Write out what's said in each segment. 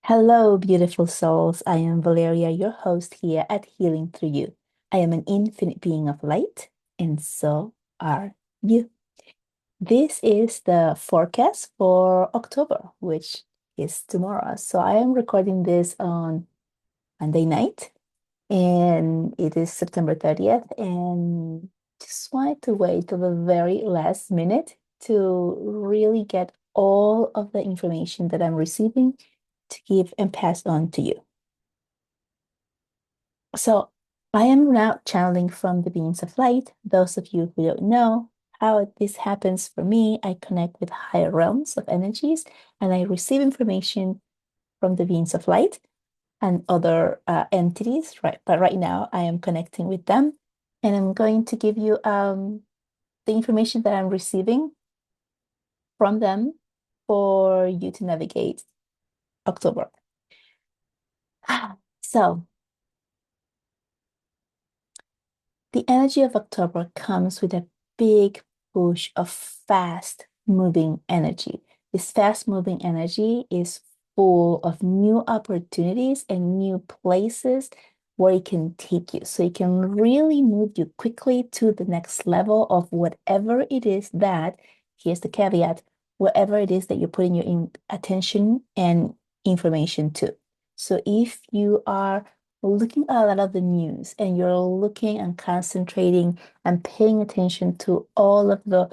Hello, beautiful souls. I am Valeria, your host here at Healing Through You. I am an infinite being of light, and so are you. This is the forecast for October, which is tomorrow. So I am recording this on Monday night, and it is September 30th. And just wanted to wait till the very last minute to really get all of the information that I'm receiving to give and pass on to you. So I am now channeling from the beings of light. Those of you who don't know how this happens for me, I connect with higher realms of energies and I receive information from the beings of light and other entities, right? But right now I am connecting with them and I'm going to give you the information that I'm receiving from them for you to navigate October. So the energy of October comes with a big push of fast moving energy. This fast moving energy is full of new opportunities and new places where it can take you. So it can really move you quickly to the next level of whatever it is that, here's the caveat, whatever it is that you're putting your attention and information to. So if you are looking at a lot of the news and you're looking and concentrating and paying attention to all of the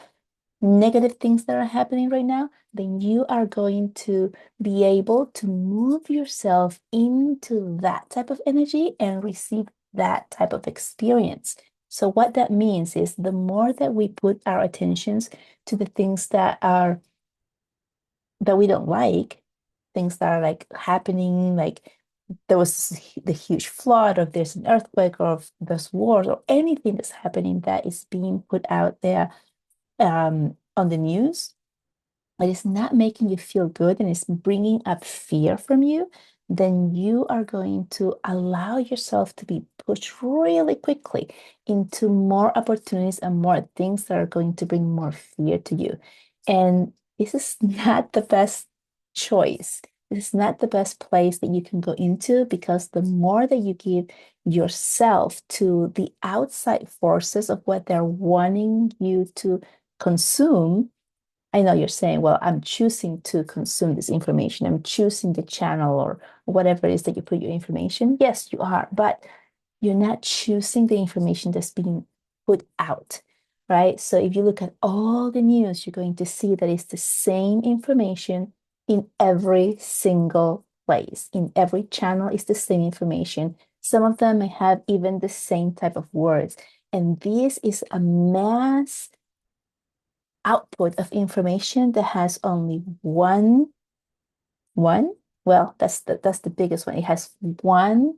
negative things that are happening right now, then you are going to be able to move yourself into that type of energy and receive that type of experience. So what that means is the more that we put our attentions to the things that we don't like, things that are like happening, like there was the huge flood, or there's an earthquake, or if there's wars, or anything that's happening that is being put out there on the news, it is not making you feel good and it's bringing up fear from you, then you are going to allow yourself to be pushed really quickly into more opportunities and more things that are going to bring more fear to you. And this is not the best choice. This is not the best place that you can go into because the more that you give yourself to the outside forces of what they're wanting you to consume, I know you're saying, well, I'm choosing to consume this information. I'm choosing the channel or whatever it is that you put your information. Yes, you are, but you're not choosing the information that's being put out, right? So if you look at all the news, you're going to see that it's the same information in every single place. In every channel, it's the same information. Some of them may have even the same type of words. And this is a mass output of information that has only one, well, that's the biggest one. It has one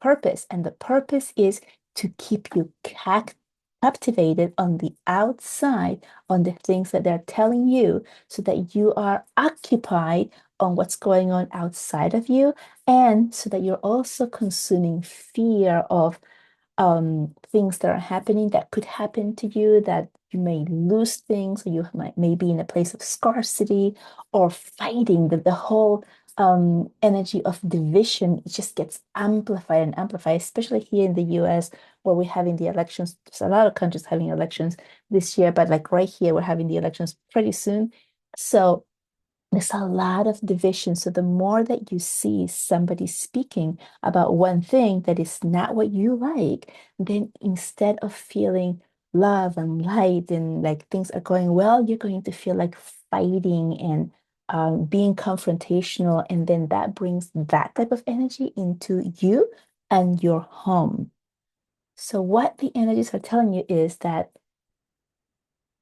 purpose, and the purpose is to keep you captivated on the outside, on the things that they're telling you, so that you are occupied on what's going on outside of you, and so that you're also consuming fear of things that are happening that could happen to you, that you may lose things, or you may be in a place of scarcity or fighting. The whole energy of division, it just gets amplified and amplified, especially here in the US where we're having the elections. There's a lot of countries having elections this year, but like right here, we're having the elections pretty soon. So there's a lot of division. So the more that you see somebody speaking about one thing that is not what you like, then instead of feeling love and light and like things are going well, you're going to feel like fighting and being confrontational. And then that brings that type of energy into you and your home. So what the energies are telling you is that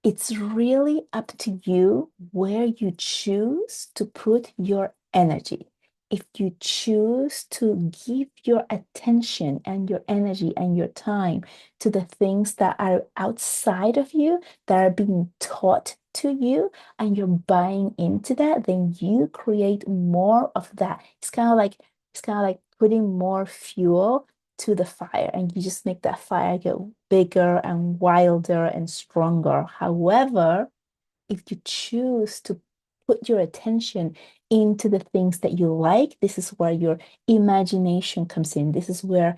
it's really up to you where you choose to put your energy. If you choose to give your attention and your energy and your time to the things that are outside of you, that are being taught to you, and you're buying into that, then you create more of that. It's kind of like putting more fuel to the fire and you just make that fire get bigger and wilder and stronger. However, if you choose to put your attention into the things that you like, this is where your imagination comes in. This is where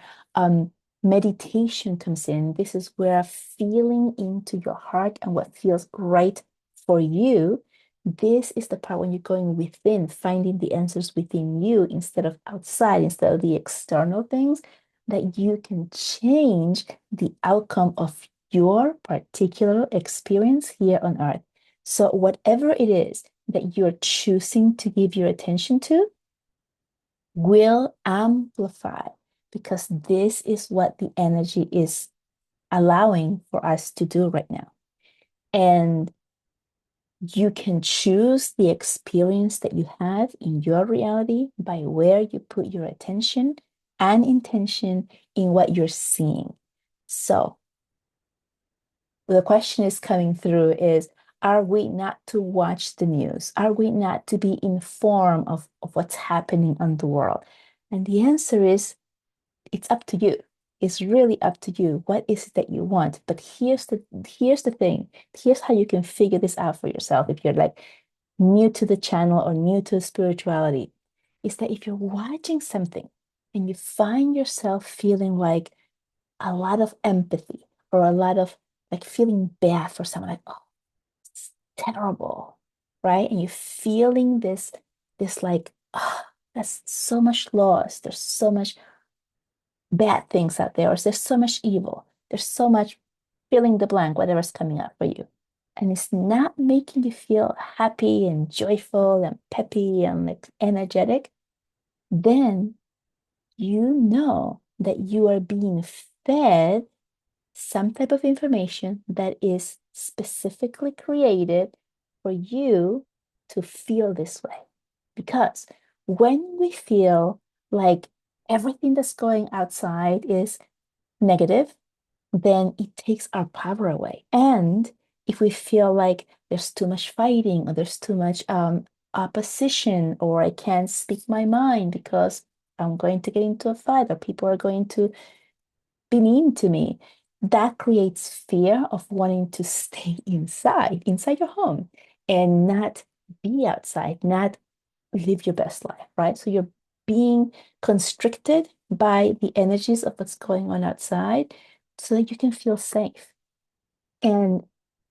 meditation comes in. This is where feeling into your heart and what feels right for you. This is the part when you're going within, finding the answers within you instead of outside, instead of the external things, that you can change the outcome of your particular experience here on earth. So, whatever it is that you're choosing to give your attention to will amplify, because this is what the energy is allowing for us to do right now. And you can choose the experience that you have in your reality by where you put your attention and intention in what you're seeing. So, the question is coming through is, are we not to watch the news? Are we not to be informed of what's happening on the world? And the answer is, it's up to you. It's really up to you. What is it that you want? But here's the thing. Here's how you can figure this out for yourself if you're like new to the channel or new to spirituality. Is that if you're watching something and you find yourself feeling like a lot of empathy or a lot of like feeling bad for someone, like, oh, it's terrible, right? And you're feeling this like, oh, there's so much loss, there's so much bad things out there, or there's so much evil, there's so much filling the blank, whatever's coming up for you. And it's not making you feel happy and joyful and peppy and like energetic, then you know that you are being fed some type of information that is specifically created for you to feel this way. Because when we feel like everything that's going outside is negative, then it takes our power away. And if we feel like there's too much fighting or there's too much opposition, or I can't speak my mind because I'm going to get into a fight or people are going to be mean to me, that creates fear of wanting to stay inside your home and not be outside, not live your best life, right? So you're being constricted by the energies of what's going on outside so that you can feel safe. And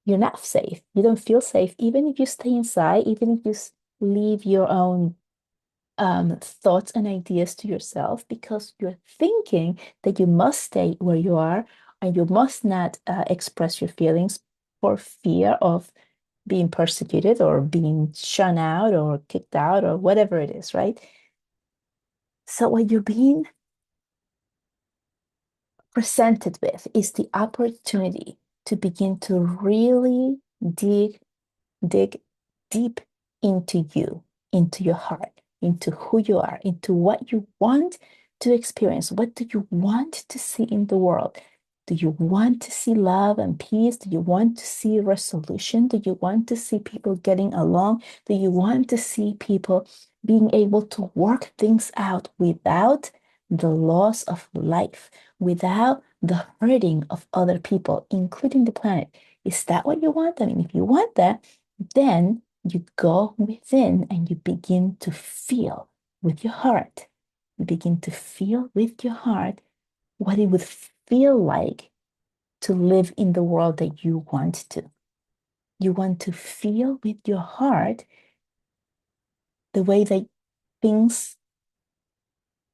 you're not safe. You don't feel safe, even if you stay inside, even if you leave your own thoughts and ideas to yourself, because you're thinking that you must stay where you are and you must not express your feelings for fear of being persecuted or being shun out or kicked out or whatever it is, right? So, what you're being presented with is the opportunity to begin to really dig deep into you, into your heart, into who you are, into what you want to experience. What do you want to see in the world? Do you want to see love and peace? Do you want to see resolution? Do you want to see people getting along? Do you want to see people being able to work things out without the loss of life, without the hurting of other people, including the planet? Is that what you want? I mean, if you want that, then you go within and you begin to feel with your heart. You begin to feel with your heart what it would feel like to live in the world that you want to. You want to feel with your heart the way that things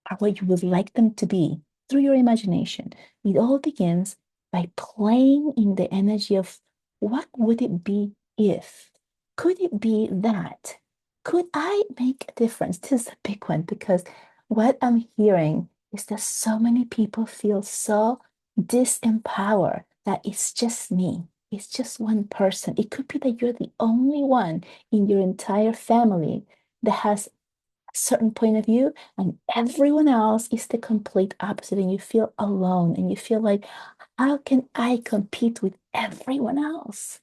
are what you would like them to be through your imagination. It all begins by playing in the energy of what would it be if? Could it be that? Could I make a difference? This is a big one because what I'm hearing is that so many people feel so disempowered that it's just me. It's just one person. It could be that you're the only one in your entire family that has certain point of view, and everyone else is the complete opposite, and you feel alone and you feel like, how can I compete with everyone else?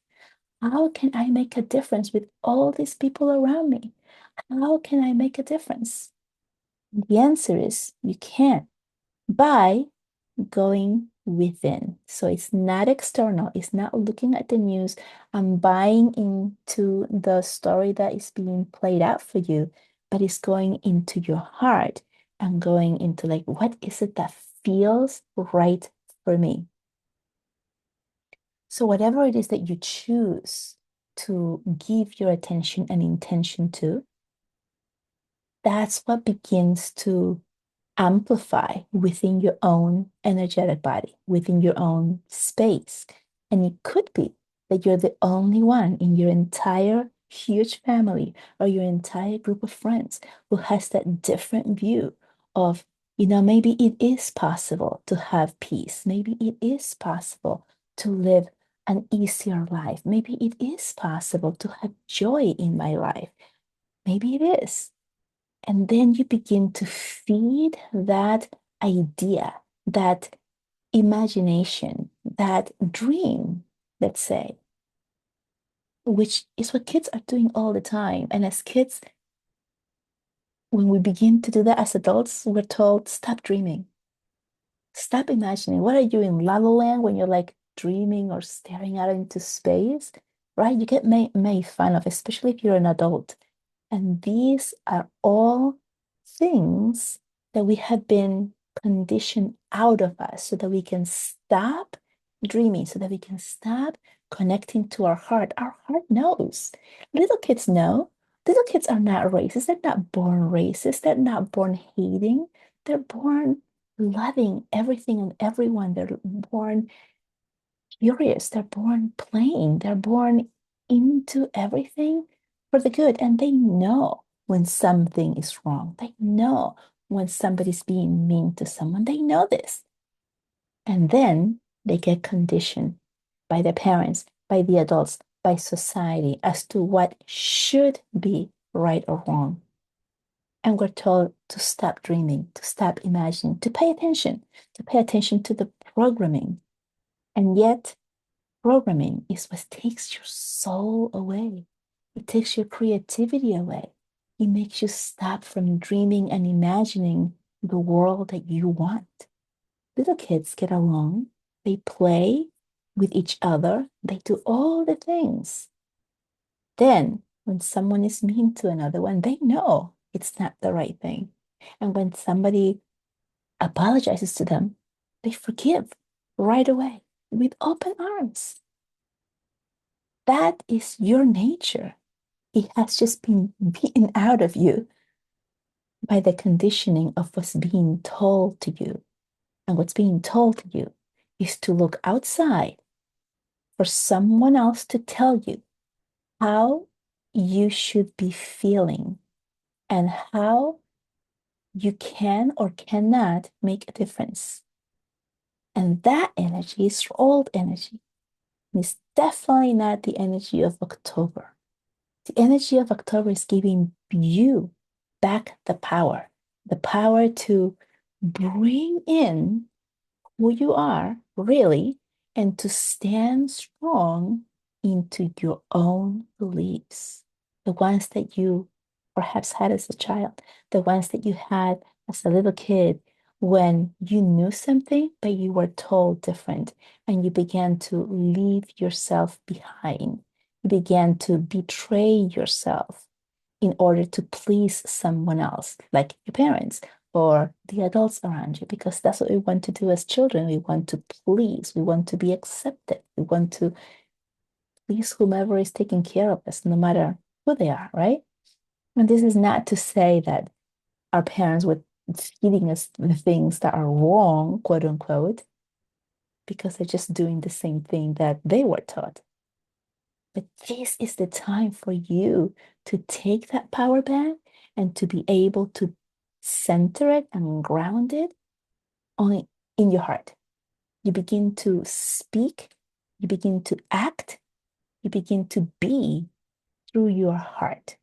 How can I make a difference with all these people around me? How can I make a difference? The answer is you can't by going within. So it's not external. It's not looking at the news and buying into the story that is being played out for you, but it's going into your heart and going into like, what is it that feels right for me? So whatever it is that you choose to give your attention and intention to, that's what begins to amplify within your own energetic body, within your own space. And it could be that you're the only one in your entire huge family or your entire group of friends who has that different view of, maybe it is possible to have peace. Maybe it is possible to live an easier life. Maybe it is possible to have joy in my life. Maybe it is. And then you begin to feed that idea, that imagination, that dream, let's say, which is what kids are doing all the time. And as kids, when we begin to do that as adults, we're told, stop dreaming, stop imagining. What are you in La La Land when you're like dreaming or staring out into space, right? You get made fun of, especially if you're an adult. And these are all things that we have been conditioned out of us so that we can stop dreaming, so that we can stop connecting to our heart. Our heart knows. Little kids know. Little kids are not racist. They're not born racist. They're not born hating. They're born loving everything and everyone. They're born curious. They're born playing. They're born into everything for the good. And they know when something is wrong. They know when somebody's being mean to someone. They know this. And then they get conditioned by their parents, by the adults, by society as to what should be right or wrong. And we're told to stop dreaming, to stop imagining, to pay attention to the programming. And yet, programming is what takes your soul away. It takes your creativity away. It makes you stop from dreaming and imagining the world that you want. Little kids get along, they play with each other, they do all the things. Then, when someone is mean to another one, they know it's not the right thing. And when somebody apologizes to them, they forgive right away with open arms. That is your nature. It has just been beaten out of you by the conditioning of what's being told to you. And what's being told to you is to look outside for someone else to tell you how you should be feeling and how you can or cannot make a difference. And that energy is old energy. It's definitely not the energy of October. The energy of October is giving you back the power to bring in who you are really and to stand strong into your own beliefs, the ones that you perhaps had as a child, the ones that you had as a little kid when you knew something, but you were told different, and you began to leave yourself behind. You began to betray yourself in order to please someone else, like your parents or the adults around you, because that's what we want to do as children. We want to please, we want to be accepted, we want to please whomever is taking care of us, no matter who they are, right? And this is not to say that our parents were feeding us the things that are wrong, quote unquote, because they're just doing the same thing that they were taught. But this is the time for you to take that power back and to be able to center it and ground it only in your heart. You begin to speak, you begin to act, you begin to be through your heart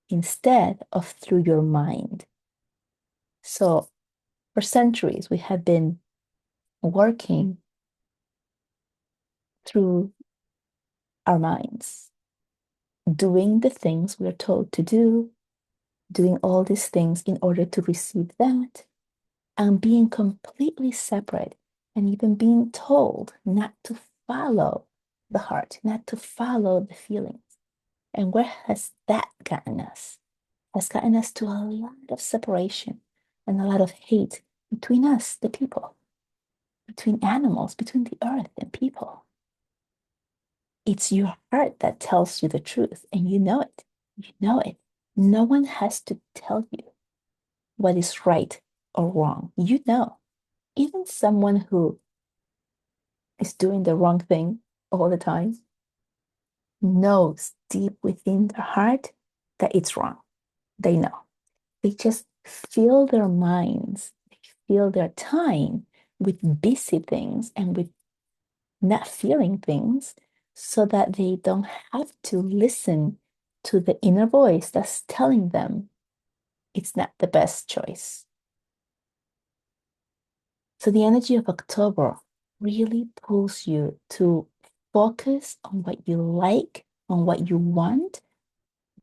instead of through your mind. So for centuries, we have been working through our minds, doing the things we're told to do, doing all these things in order to receive that, and being completely separate and even being told not to follow the heart, not to follow the feelings. And where has that gotten us? Has gotten us to a lot of separation and a lot of hate between us, the people, between animals, between the earth and people. It's your heart that tells you the truth, and you know it. You know it. No one has to tell you what is right or wrong. You know. Even someone who is doing the wrong thing all the time knows deep within their heart that it's wrong. They know. They just fill their minds, they fill their time with busy things and with not feeling things so that they don't have to listen to the inner voice that's telling them it's not the best choice. So the energy of October really pulls you to focus on what you like, on what you want.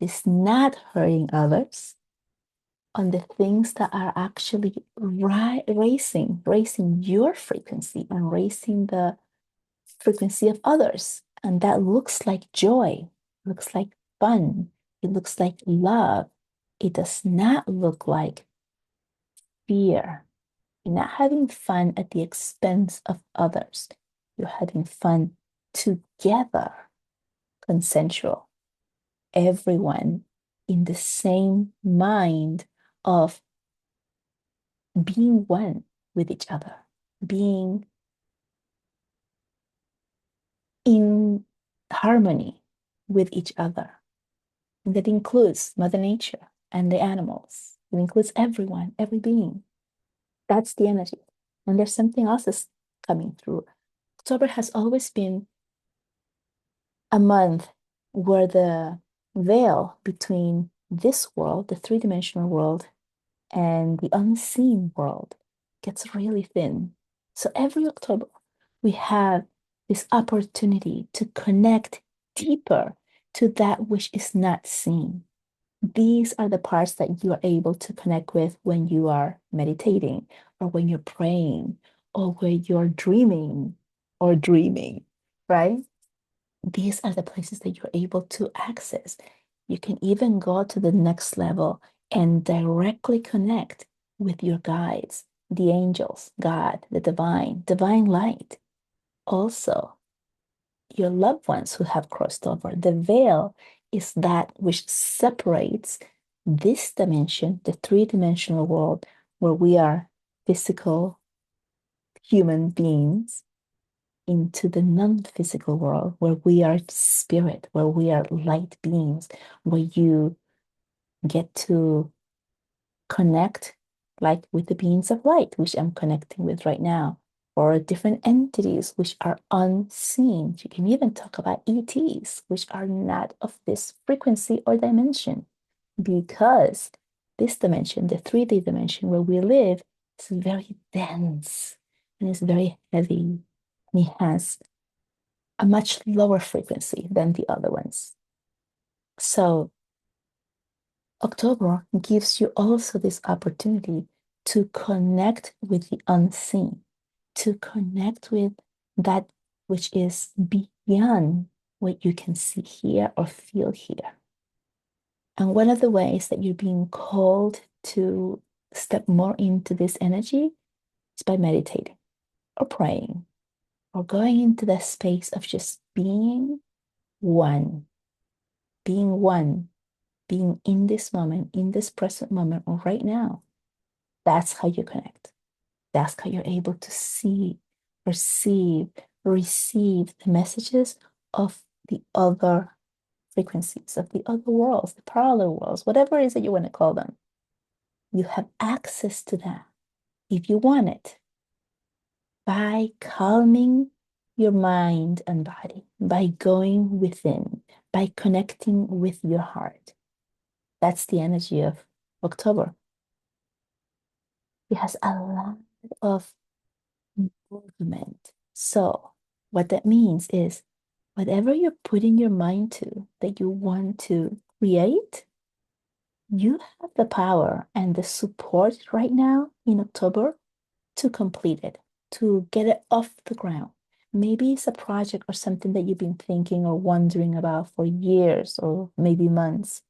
It's not hurting others, on the things that are actually raising your frequency and raising the frequency of others. And that looks like joy, looks like fun, it looks like love. It does not look like fear. You're not having fun at the expense of others. You're having fun together, consensual, everyone in the same mind of being one with each other, being in harmony with each other. And that includes Mother Nature and the animals. It includes everyone, every being. That's the energy. And there's something else that's coming through. October has always been a month where the veil between this world, the three-dimensional world, and the unseen world gets really thin. So every October, we have this opportunity to connect deeper to that which is not seen. These are the parts that you are able to connect with when you are meditating, or when you're praying, or when you're dreaming, right? These are the places that you're able to access. You can even go to the next level and directly connect with your guides, the angels, God, the divine light. Also, your loved ones who have crossed over. The veil is that which separates this dimension, the three-dimensional world, where we are physical human beings, into the non-physical world where we are spirit, where we are light beings, where you get to connect like with the beings of light, which I'm connecting with right now, or different entities which are unseen. You can even talk about ETs, which are not of this frequency or dimension, because this dimension, the 3D dimension where we live, is very dense and is very heavy. And it has a much lower frequency than the other ones. So October gives you also this opportunity to connect with the unseen, to connect with that which is beyond what you can see here or feel here. And one of the ways that you're being called to step more into this energy is by meditating or praying or going into the space of just one, being one, being in this moment, in this present moment, or right now. That's how you connect. That's how you're able to see, perceive, receive the messages of the other frequencies, of the other worlds, the parallel worlds, whatever it is that you want to call them. You have access to that if you want it by calming your mind and body, by going within, by connecting with your heart. That's the energy of October. It has a lot of movement. So, what that means is whatever you're putting your mind to that you want to create, you have the power and the support right now in October to complete it. to get it off the ground. Maybe it's a project or something that you've been thinking or wondering about for years or maybe months.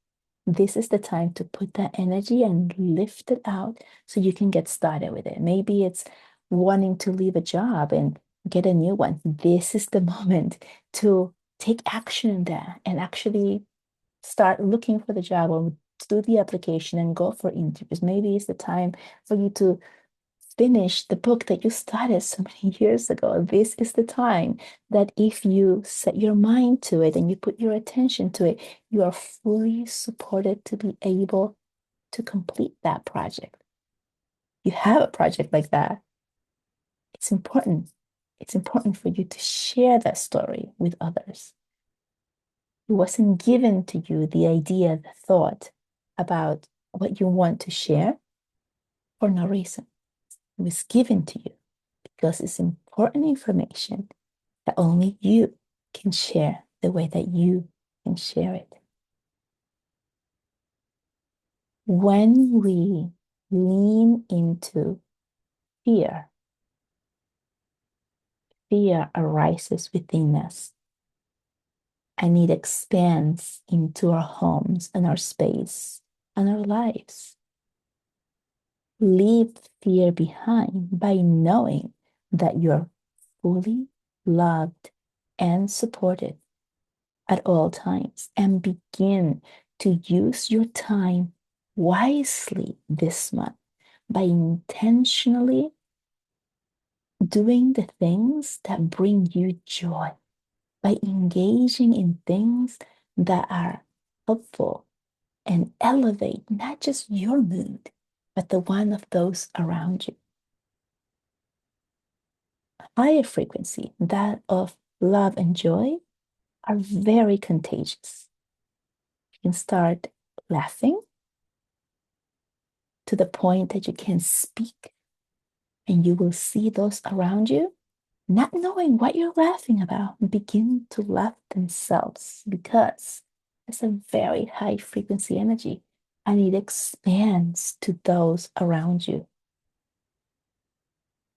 This is the time to put that energy and lift it out so you can get started with it. Maybe it's wanting to leave a job and get a new one. This is the moment to take action in that and actually start looking for the job or do the application and go for interviews. Maybe it's the time for you to finish the book that you started so many years ago. This is the time that if you set your mind to it and you put your attention to it, you are fully supported to be able to complete that project. You have a project like that. It's important. It's important for you to share that story with others. It wasn't given to you the idea, the thought about what you want to share for no reason. It was given to you because it's important information that only you can share the way that you can share it. When we lean into fear, fear arises within us and it expands into our homes and our space and our lives. Leave fear behind by knowing that you're fully loved and supported at all times and begin to use your time wisely this month by intentionally doing the things that bring you joy, by engaging in things that are helpful and elevate not just your mood, but the one of those around you. Higher frequency, that of love and joy, are very contagious. You can start laughing to the point that you can speak, and you will see those around you, not knowing what you're laughing about, begin to laugh themselves because it's a very high frequency energy and it expands to those around you.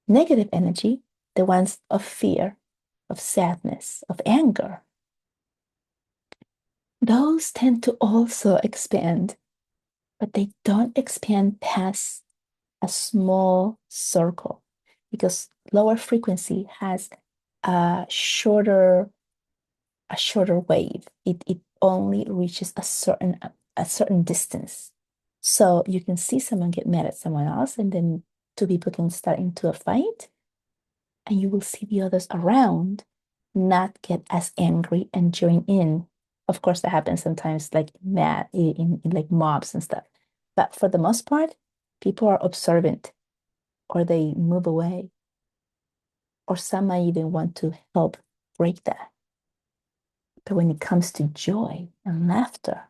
Negative energy, the ones of fear, of sadness, of anger, those tend to also expand, but they don't expand past a small circle because lower frequency has a shorter wave. It only reaches a certain distance. So you can see someone get mad at someone else, and then two people can start into a fight, and you will see the others around not get as angry and join in. Of course, that happens sometimes, like mad in like mobs and stuff. But for the most part, people are observant or they move away, or some might even want to help break that. But when it comes to joy and laughter,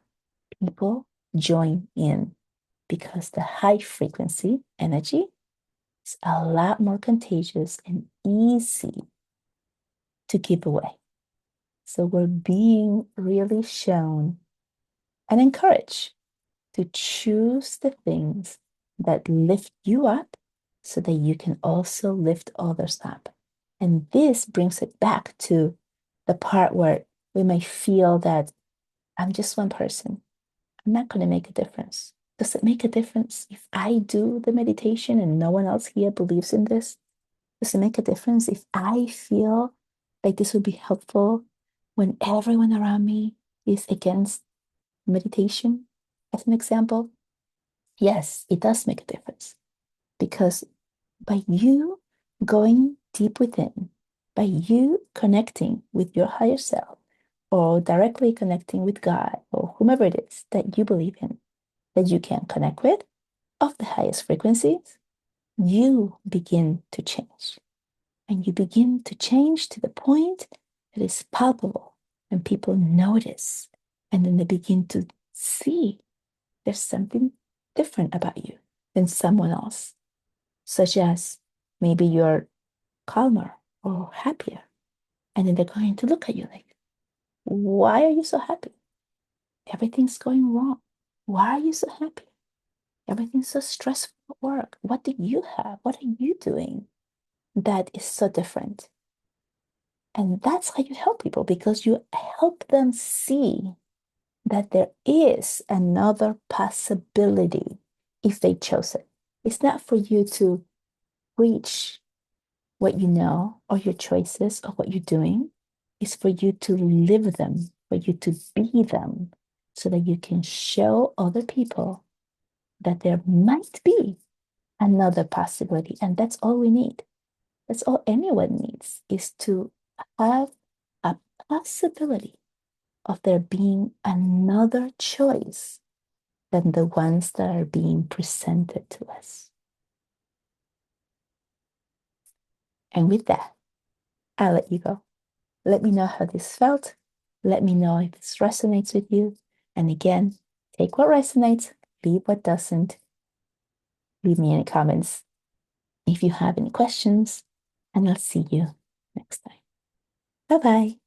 people join in because the high frequency energy is a lot more contagious and easy to keep away. So we're being really shown and encouraged to choose the things that lift you up so that you can also lift others up. And this brings it back to the part where we may feel that I'm just one person. I'm not going to make a difference. Does it make a difference if I do the meditation and no one else here believes in this? Does it make a difference if I feel like this would be helpful when everyone around me is against meditation, as an example? Yes, it does make a difference because by you going deep within, by you connecting with your higher self, or directly connecting with God or whomever it is that you believe in, that you can connect with, of the highest frequencies, you begin to change. And you begin to change to the point that is palpable and people notice. And then they begin to see there's something different about you than someone else, such as maybe you're calmer or happier. And then they're going to look at you like, why are you so happy? Everything's going wrong. Why are you so happy? Everything's so stressful at work. What do you have? What are you doing? that is so different. And that's how you help people because you help them see that there is another possibility if they chose it. It's not for you to preach what you know or your choices or what you're doing. It's for you to live them, for you to be them, so that you can show other people that there might be another possibility. And that's all we need. That's all anyone needs is to have a possibility of there being another choice than the ones that are being presented to us. And with that, I'll let you go. Let me know how this felt. Let me know if this resonates with you. And again, take what resonates, leave what doesn't. Leave me any comments if you have any questions, and I'll see you next time. Bye bye.